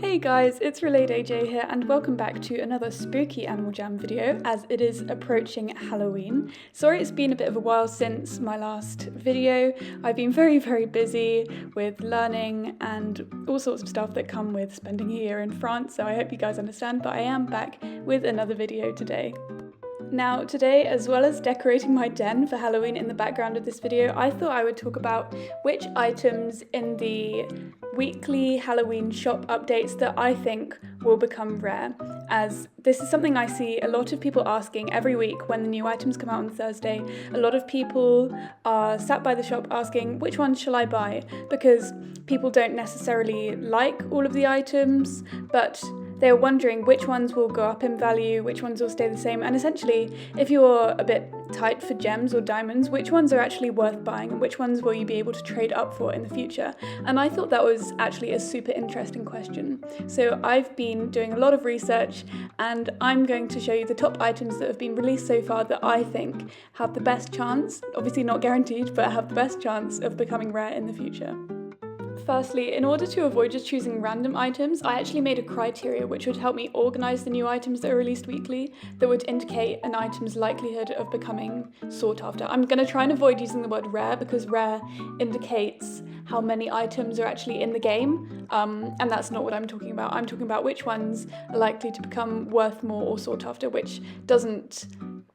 Hey guys, it's Relayed AJ here and welcome back to another spooky Animal Jam video as it is approaching Halloween. Sorry it's been a bit of a while since my last video. I've been very busy with learning and all sorts of stuff that come with spending a year in France, so I hope you guys understand, but I am back with another video today. Now today, as well as decorating my den for Halloween in the background of this video, I thought I would talk about which items in the weekly Halloween shop updates that I think will become rare, as this is something I see a lot of people asking every week when the new items come out on Thursday. A lot of people are sat by the shop asking, which ones shall I buy? Because people don't necessarily like all of the items, but they're wondering which ones will go up in value, which ones will stay the same, and essentially, if you're a bit tight for gems or diamonds, which ones are actually worth buying and which ones will you be able to trade up for in the future? And I thought that was actually a super interesting question. So I've been doing a lot of research and I'm going to show you the top items that have been released so far that I think have the best chance, obviously not guaranteed, but have the best chance of becoming rare in the future. Firstly, in order to avoid just choosing random items, I actually made a criteria which would help me organise the new items that are released weekly that would indicate an item's likelihood of becoming sought after. I'm going to try and avoid using the word rare because rare indicates how many items are actually in the game, and that's not what I'm talking about. I'm talking about which ones are likely to become worth more or sought after, which doesn't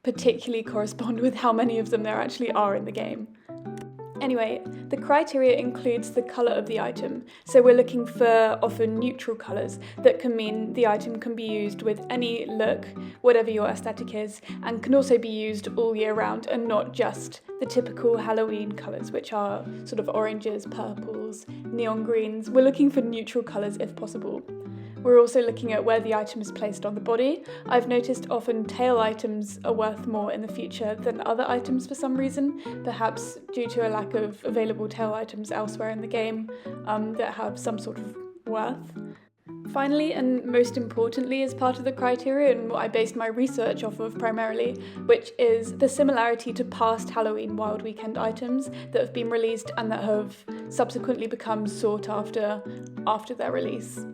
particularly correspond with how many of them there actually are in the game. Anyway, the criteria includes the colour of the item, so we're looking for often neutral colours that can mean the item can be used with any look, whatever your aesthetic is, and can also be used all year round and not just the typical Halloween colours, which are sort of oranges, purples, neon greens. We're looking for neutral colours if possible. We're also looking at where the item is placed on the body. I've noticed often tail items are worth more in the future than other items for some reason, perhaps due to a lack of available tail items elsewhere in the game that have some sort of worth. Finally, and most importantly, as part of the criteria and what I based my research off of primarily, which is the similarity to past Halloween Wild Weekend items that have been released and that have subsequently become sought after their release.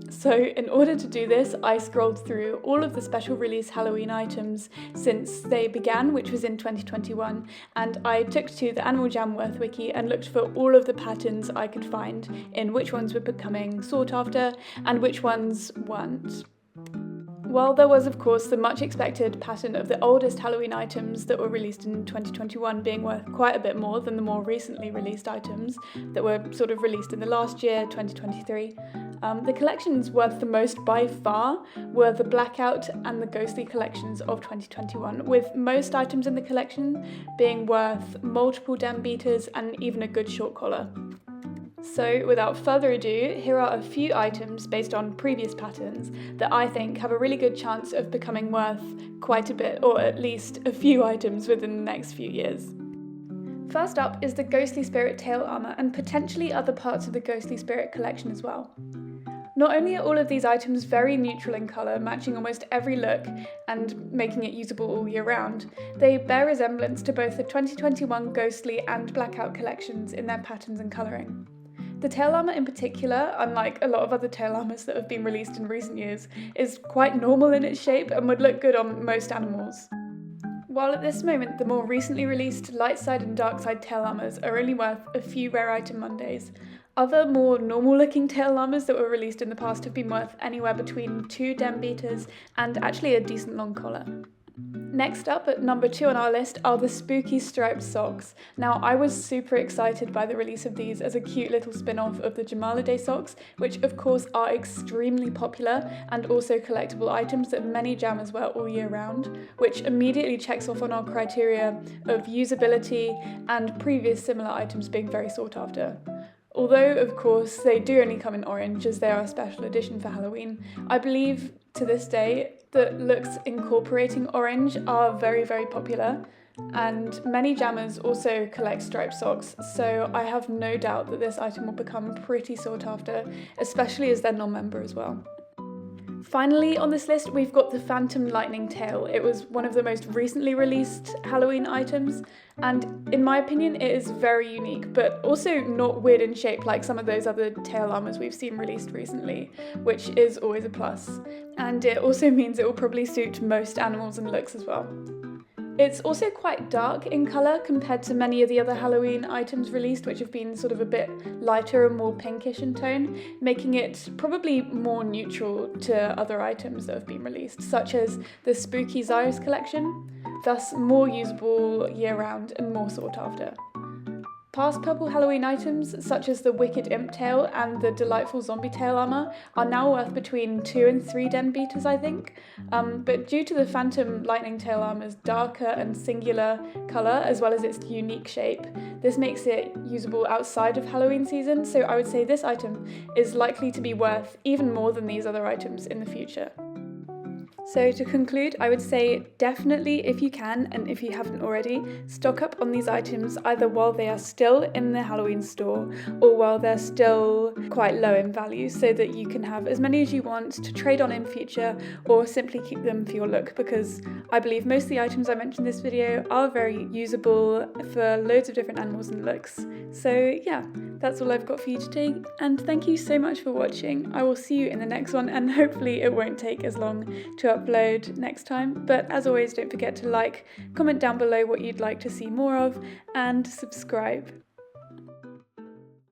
So in order to do this, I scrolled through all of the special release Halloween items since they began, which was in 2021, and I took to the Animal Jam Worth wiki and looked for all of the patterns I could find in which ones were becoming sought after and which ones weren't. While there was, of course, the much expected pattern of the oldest Halloween items that were released in 2021 being worth quite a bit more than the more recently released items that were sort of released in the last year, 2023, the collections worth the most by far were the Blackout and the Ghostly collections of 2021, with most items in the collection being worth multiple den beaters and even a good short collar. So without further ado, here are a few items based on previous patterns that I think have a really good chance of becoming worth quite a bit, or at least a few items within the next few years. First up is the Ghostly Spirit tail armour and potentially other parts of the Ghostly Spirit collection as well. Not only are all of these items very neutral in colour, matching almost every look and making it usable all year round, they bear resemblance to both the 2021 Ghostly and Blackout collections in their patterns and colouring. The tail armour in particular, unlike a lot of other tail armours that have been released in recent years, is quite normal in its shape and would look good on most animals. While at this moment the more recently released light side and dark side tail armours are only worth a few rare item Mondays, other more normal looking tail armours that were released in the past have been worth anywhere between 2 den beaters and actually a decent long collar. Next up, at number 2 on our list, are the spooky striped socks. Now, I was super excited by the release of these as a cute little spin-off of the Jamalade socks, which of course are extremely popular and also collectible items that many jammers wear all year round, which immediately checks off on our criteria of usability and previous similar items being very sought after. Although, of course, they do only come in orange as they are a special edition for Halloween, I believe to this day that looks incorporating orange are very popular, and many jammers also collect striped socks, so I have no doubt that this item will become pretty sought after, especially as they're non-member as well. Finally on this list, we've got the Phantom Lightning Tail. It was one of the most recently released Halloween items, and in my opinion it is very unique, but also not weird in shape like some of those other tail armors we've seen released recently, which is always a plus. And it also means it will probably suit most animals and looks as well. It's also quite dark in colour compared to many of the other Halloween items released, which have been sort of a bit lighter and more pinkish in tone, making it probably more neutral to other items that have been released, such as the Spooky Zyrus collection, thus more usable year-round and more sought after. Past purple Halloween items, such as the Wicked Imp Tail and the Delightful Zombie Tail armour, are now worth between 2 and 3 Den beaters, I think. But due to the Phantom Lightning Tail armour's darker and singular colour, as well as its unique shape, this makes it usable outside of Halloween season, so I would say this item is likely to be worth even more than these other items in the future. So to conclude, I would say definitely, if you can, and if you haven't already, stock up on these items either while they are still in the Halloween store or while they're still quite low in value, so that you can have as many as you want to trade on in future or simply keep them for your look, because I believe most of the items I mentioned in this video are very usable for loads of different animals and looks. So yeah, that's all I've got for you today, and thank you so much for watching. I will see you in the next one, and hopefully it won't take as long to upload next time. But as always, don't forget to like, comment down below what you'd like to see more of, and subscribe.